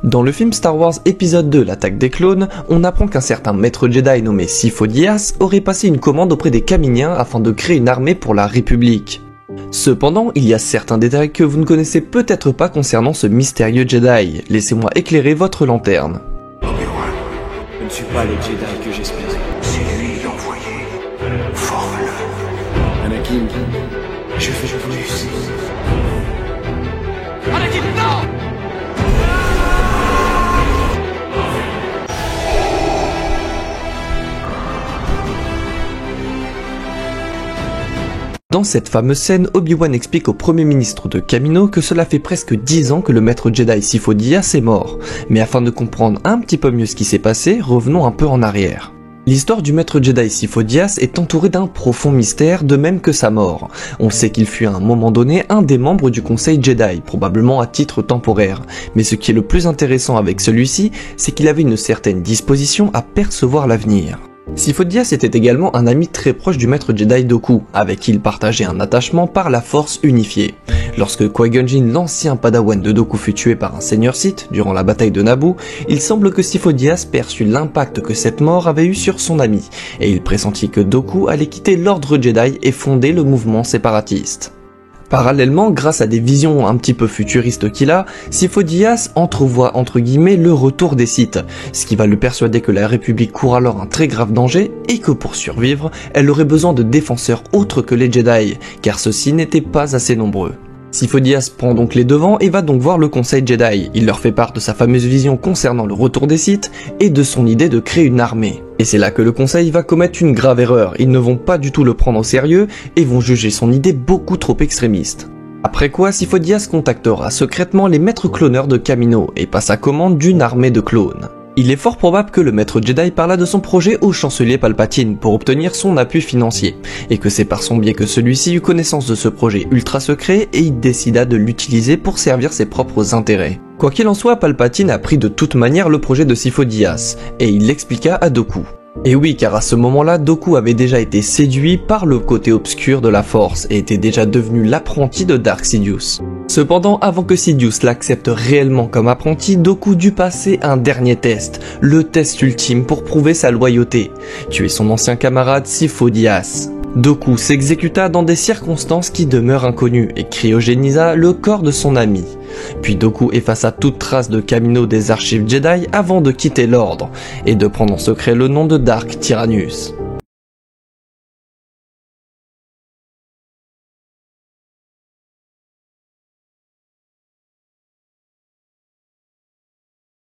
Dans le film Star Wars épisode 2, l'attaque des clones, on apprend qu'un certain maître Jedi nommé Sifo Dyas aurait passé une commande auprès des Kaminiens afin de créer une armée pour la République. Cependant, il y a certains détails que vous ne connaissez peut-être pas concernant ce mystérieux Jedi. Laissez-moi éclairer votre lanterne. Obi-Wan, je ne suis pas le Jedi que j'espérais. C'est lui l'envoyé. Forme-le. Anakin, je fais plus. Anakin, non! Dans cette fameuse scène, Obi-Wan explique au premier ministre de Kamino que cela fait presque 10 ans que le maître Jedi Sifo Dyas est mort. Mais afin de comprendre un petit peu mieux ce qui s'est passé, revenons un peu en arrière. L'histoire du maître Jedi Sifo Dyas est entourée d'un profond mystère, de même que sa mort. On sait qu'il fut à un moment donné un des membres du Conseil Jedi, probablement à titre temporaire. Mais ce qui est le plus intéressant avec celui-ci, c'est qu'il avait une certaine disposition à percevoir l'avenir. Sifo Dyas était également un ami très proche du maître Jedi Dooku, avec qui il partageait un attachement par la Force unifiée. Lorsque Qui-Gon Jinn, l'ancien padawan de Dooku, fut tué par un seigneur Sith durant la bataille de Naboo, il semble que Sifo Dyas perçut l'impact que cette mort avait eu sur son ami, et il pressentit que Dooku allait quitter l'ordre Jedi et fonder le mouvement séparatiste. Parallèlement, grâce à des visions un petit peu futuristes qu'il a, Sifo Dyas entrevoit entre guillemets le retour des Sith, ce qui va le persuader que la République court alors un très grave danger et que pour survivre, elle aurait besoin de défenseurs autres que les Jedi, car ceux-ci n'étaient pas assez nombreux. Sifo Dyas prend donc les devants et va donc voir le Conseil Jedi. Il leur fait part de sa fameuse vision concernant le retour des Sith et de son idée de créer une armée. Et c'est là que le Conseil va commettre une grave erreur, ils ne vont pas du tout le prendre au sérieux et vont juger son idée beaucoup trop extrémiste. Après quoi, Sifo Dyas contactera secrètement les maîtres cloneurs de Kamino et passe à commande d'une armée de clones. Il est fort probable que le maître Jedi parla de son projet au chancelier Palpatine pour obtenir son appui financier, et que c'est par son biais que celui-ci eut connaissance de ce projet ultra secret et il décida de l'utiliser pour servir ses propres intérêts. Quoi qu'il en soit, Palpatine a pris de toute manière le projet de Sifo Dyas, et il l'expliqua à Dooku. Et oui, car à ce moment-là, Dooku avait déjà été séduit par le côté obscur de la Force et était déjà devenu l'apprenti de Dark Sidious. Cependant, avant que Sidious l'accepte réellement comme apprenti, Dooku dut passer un dernier test, le test ultime pour prouver sa loyauté, tuer son ancien camarade Sifo Dyas. Dooku s'exécuta dans des circonstances qui demeurent inconnues et cryogénisa le corps de son ami. Puis Dooku effaça toute trace de Kamino des archives Jedi avant de quitter l'ordre, et de prendre en secret le nom de Dark Tyrannus.